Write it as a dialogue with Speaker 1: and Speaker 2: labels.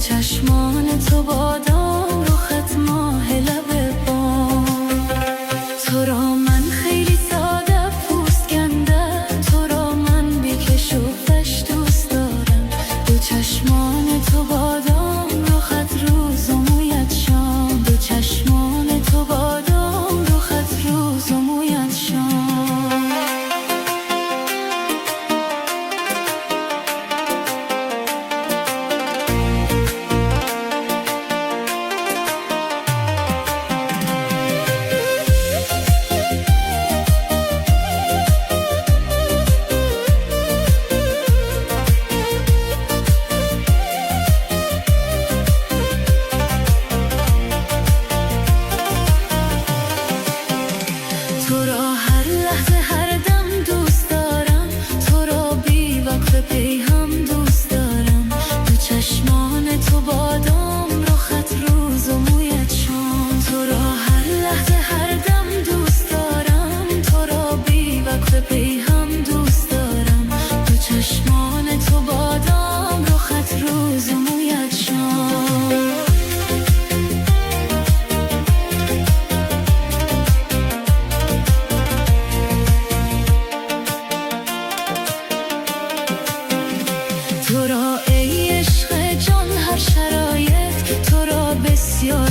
Speaker 1: چشمان تو بادام، رخت ماه لب بام. تو را من خیلی ساده پوست کنده، تو را من بیکش و فش دوست دارم. دو چشمان تو بادام، رخت روز و مویت شام. دو چشمان تو بادام، رخت روز و مویت شام. تو را هر لحظه هر دم دوست دارم، تو را بی وقت پی هم دوست دارم. دو چشمان تو بادام، رخت روز و مویت شام. تو را هر لحظه هر دم دوست دارم، تو را بی وقت پی هم دوست دارم. دو چشمان تو بادام، رخت روز و مویت شام. تو را ای عشق جان هر شرایط، تو را بسیار